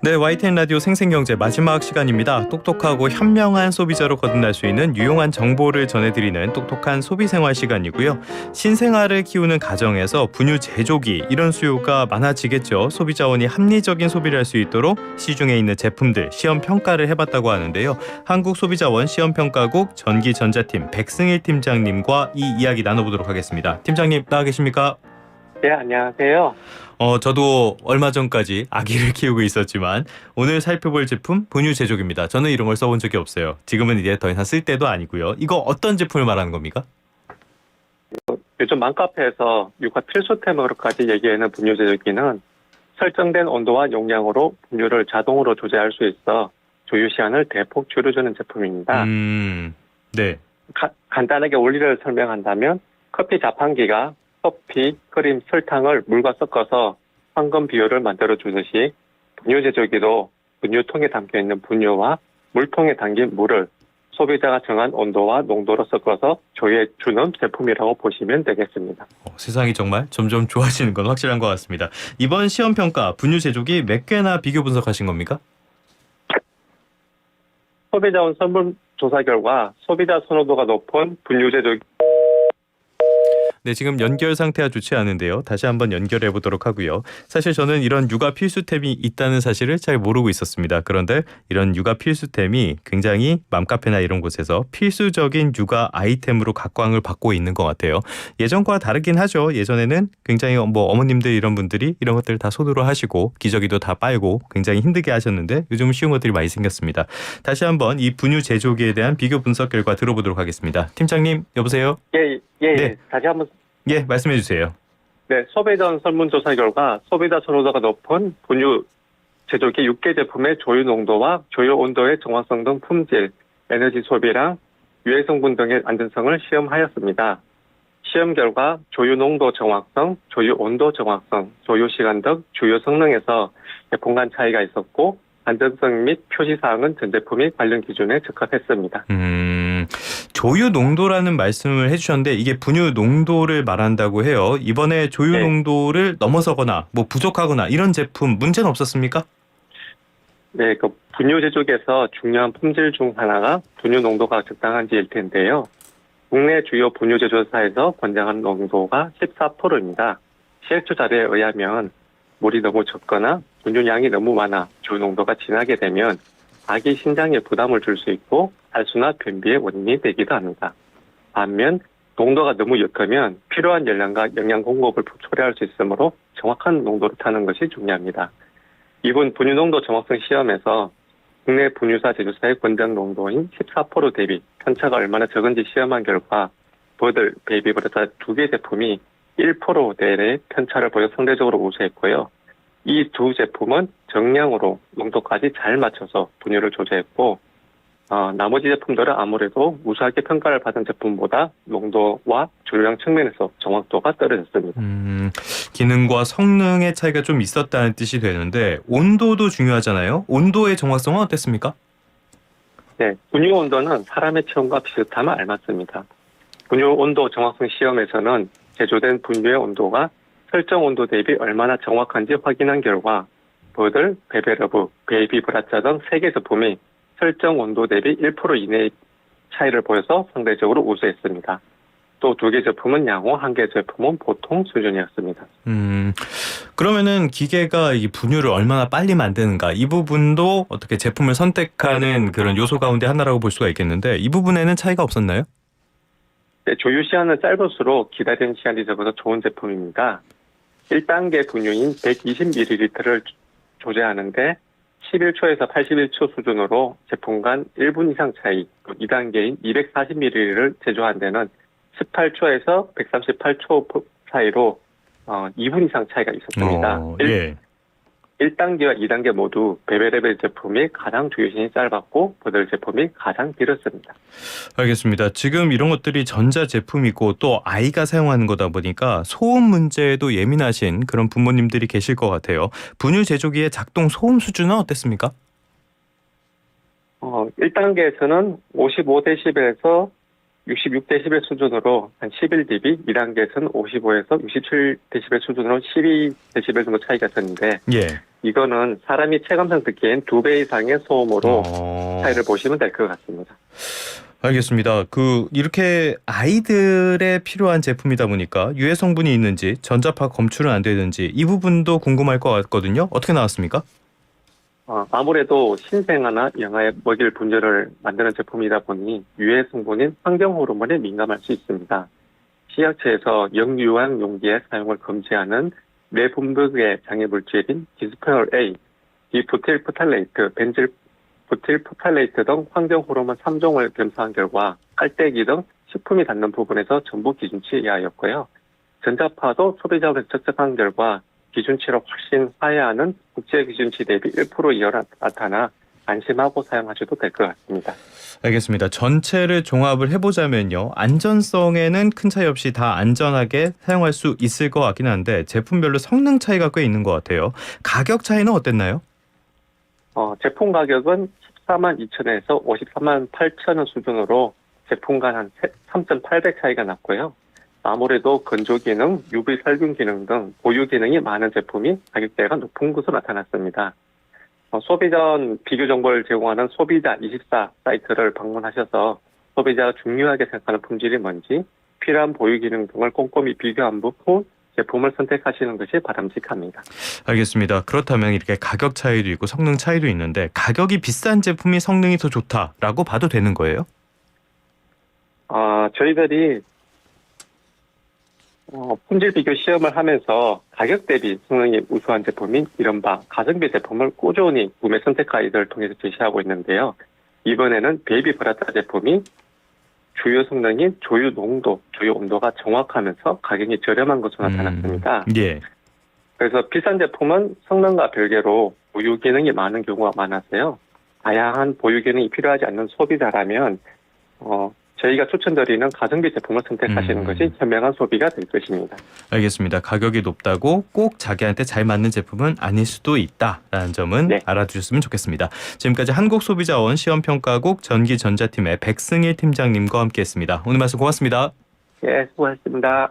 네, YTN 라디오 생생경제 마지막 시간입니다. 똑똑하고 현명한 소비자로 거듭날 수 있는 유용한 정보를 전해드리는 똑똑한 소비생활 시간이고요. 신생아를 키우는 가정에서 분유 제조기 이런 수요가 많아지겠죠. 소비자원이 합리적인 소비를 할 수 있도록 시중에 있는 제품들 시험 평가를 해봤다고 하는데요. 한국소비자원 시험평가국 전기전자팀 백승일 팀장님과 이 이야기 나눠보도록 하겠습니다. 팀장님 나와 계십니까? 네, 안녕하세요. 저도 얼마 전까지 아기를 키우고 있었지만 오늘 살펴볼 제품 분유 제조기입니다. 저는 이런 걸 써본 적이 없어요. 지금은 이제 더 이상 쓸 때도 아니고요. 이거 어떤 제품을 말하는 겁니까? 요즘 맘카페에서 육아 필수템으로까지 얘기하는 분유 제조기는 설정된 온도와 용량으로 분유를 자동으로 조절할 수 있어 조유 시간을 대폭 줄여주는 제품입니다. 네. 간단하게 원리를 설명한다면 커피 자판기가 커피, 크림, 설탕을 물과 섞어서 황금 비율을 만들어주듯이 분유 제조기도 분유통에 담겨있는 분유와 물통에 담긴 물을 소비자가 정한 온도와 농도로 섞어서 조여주는 제품이라고 보시면 되겠습니다. 세상이 정말 점점 좋아지는 건 확실한 것 같습니다. 이번 시험평가 분유 제조기 몇 개나 비교 분석하신 겁니까? 소비자원 설문조사 결과 소비자 선호도가 높은 분유 제조기 네, 지금 연결 상태가 좋지 않은데요. 다시 한번 연결해 보도록 하고요. 사실 저는 이런 육아 필수템이 있다는 사실을 잘 모르고 있었습니다. 그런데 이런 육아 필수템이 굉장히 맘카페나 이런 곳에서 필수적인 육아 아이템으로 각광을 받고 있는 것 같아요. 예전과 다르긴 하죠. 예전에는 굉장히 어머님들 이런 분들이 이런 것들 다 손으로 하시고 기저귀도 다 빨고 굉장히 힘들게 하셨는데 요즘은 쉬운 것들이 많이 생겼습니다. 다시 한번 이 분유 제조기에 대한 비교 분석 결과 들어보도록 하겠습니다. 팀장님, 여보세요? 예, 네. 다시 한번. 예, 말씀해 주세요. 네, 소비자원 설문조사 결과 소비자 선호도가 높은 분유 제조기 6개 제품의 조유 농도와 조유 온도의 정확성 등 품질, 에너지 소비량, 유해 성분 등의 안전성을 시험하였습니다. 시험 결과 조유 농도 정확성, 조유 온도 정확성, 조유 시간 등 주요 성능에서 제품 간 차이가 있었고 안전성 및 표시사항은 전 제품이 관련 기준에 적합했습니다. 조유 농도라는 말씀을 해주셨는데 이게 분유 농도를 말한다고 해요. 이번에 조유 네. 농도를 넘어서거나 부족하거나 이런 제품 문제는 없었습니까? 네, 분유 제조기에서 중요한 품질 중 하나가 분유 농도가 적당한지일 텐데요. 국내 주요 분유 제조사에서 권장하는 농도가 14%입니다. 시액조 자료에 의하면 물이 너무 적거나 분유량이 너무 많아 조유 농도가 진하게 되면 아기 신장에 부담을 줄 수 있고 탈수나 변비의 원인이 되기도 합니다. 반면 농도가 너무 옅으면 필요한 열량과 영양 공급을 초래할 수 있으므로 정확한 농도를 타는 것이 중요합니다. 이번 분유 농도 정확성 시험에서 국내 분유사 제조사의 권장 농도인 14% 대비 편차가 얼마나 적은지 시험한 결과 버들, 베이비브라자 2개 제품이 1%대의 편차를 보여 상대적으로 우세했고요. 이 두 제품은 정량으로 농도까지 잘 맞춰서 분유를 조제했고 나머지 제품들은 아무래도 우수하게 평가를 받은 제품보다 농도와 조유량 측면에서 정확도가 떨어졌습니다. 기능과 성능의 차이가 좀 있었다는 뜻이 되는데 온도도 중요하잖아요. 온도의 정확성은 어땠습니까? 네, 분유 온도는 사람의 체온과 비슷함을 알맞습니다. 분유 온도 정확성 시험에서는 제조된 분유의 온도가 설정 온도 대비 얼마나 정확한지 확인한 결과 버들, 베베러브, 베이비브라자 등 3개 제품이 설정 온도 대비 1% 이내의 차이를 보여서 상대적으로 우수했습니다. 또 2개 제품은 양호, 1개 제품은 보통 수준이었습니다. 그러면은 기계가 이 분유를 얼마나 빨리 만드는가 이 부분도 어떻게 제품을 선택하는 그런 요소 가운데 하나라고 볼 수가 있겠는데 이 부분에는 차이가 없었나요? 네, 조유 시간은 짧을수록 기다리는 시간이 적어서 좋은 제품입니다. 1단계 분유인 120ml를 조제하는데 11초에서 81초 수준으로 제품 간 1분 이상 차이, 2단계인 240ml를 제조한 데는 18초에서 138초 사이로 2분 이상 차이가 있었습니다. 예. 1단계와 2단계 모두 베베레벨 제품이 가장 조유시간이 짧았고 버들 제품이 가장 길었습니다. 알겠습니다. 지금 이런 것들이 전자 제품이고 또 아이가 사용하는 거다 보니까 소음 문제에도 예민하신 그런 부모님들이 계실 것 같아요. 분유 제조기의 작동 소음 수준은 어땠습니까? 1단계에서는 55dB에서 66dB 수준으로 한 11dB, 2단계에서는 55에서 67dB 수준으로 12dB 정도 차이가 있었는데 예. 이거는 사람이 체감상 듣기엔 2배 이상의 소음으로 차이를 어, 보시면 될 것 같습니다. 알겠습니다. 이렇게 아이들에 필요한 제품이다 보니까 유해 성분이 있는지 전자파 검출은 안 되는지 이 부분도 궁금할 것 같거든요. 어떻게 나왔습니까? 아무래도 신생아나 영아의 먹일 분유를 만드는 제품이다 보니 유해 성분인 환경 호르몬에 민감할 수 있습니다. 식약처에서 영유아용 용기의 사용을 금지하는 뇌분비의 장애 물질인 디스페놀 A, 디부틸프탈레이트, 벤질부틸프탈레이트 등 환경 호르몬 3종을 검사한 결과 깔때기 등 식품이 닿는 부분에서 전부 기준치 이하였고요. 전자파도 소비자원에 측정한 결과 기준치를 훨씬 하회하는 국제 기준치 대비 1% 이하로 나타나 안심하고 사용하셔도 될 것 같습니다. 알겠습니다. 전체를 종합을 해보자면요. 안전성에는 큰 차이 없이 다 안전하게 사용할 수 있을 것 같긴 한데 제품별로 성능 차이가 꽤 있는 것 같아요. 가격 차이는 어땠나요? 제품 가격은 14만 2천원에서 53만 8천원 수준으로 제품 간 한 3.8배 차이가 났고요. 아무래도 건조 기능, UV 살균 기능 등 보유 기능이 많은 제품이 가격대가 높은 것으로 나타났습니다. 소비 전 비교 정보를 제공하는 소비자24 사이트를 방문하셔서 소비자가 중요하게 생각하는 품질이 뭔지 필요한 보유 기능 등을 꼼꼼히 비교한 후 제품을 선택하시는 것이 바람직합니다. 알겠습니다. 그렇다면 이렇게 가격 차이도 있고 성능 차이도 있는데 가격이 비싼 제품이 성능이 더 좋다라고 봐도 되는 거예요? 저희들이 품질 비교 시험을 하면서 가격 대비 성능이 우수한 제품인 이른바 가성비 제품을 꾸준히 구매 선택 가이드를 통해서 제시하고 있는데요. 이번에는 베이비 브라타 제품이 주요 성능인 조유 농도, 조유 온도가 정확하면서 가격이 저렴한 것으로 나타났습니다. 예. 그래서 비싼 제품은 성능과 별개로 보유 기능이 많은 경우가 많아서요. 다양한 보유 기능이 필요하지 않는 소비자라면 저희가 추천드리는 가성비 제품을 선택하시는 것이 현명한 소비가 될 것입니다. 알겠습니다. 가격이 높다고 꼭 자기한테 잘 맞는 제품은 아닐 수도 있다라는 점은 네. 알아두셨으면 좋겠습니다. 지금까지 한국소비자원 시험평가국 전기전자팀의 백승일 팀장님과 함께했습니다. 오늘 말씀 고맙습니다. 예, 수고하셨습니다.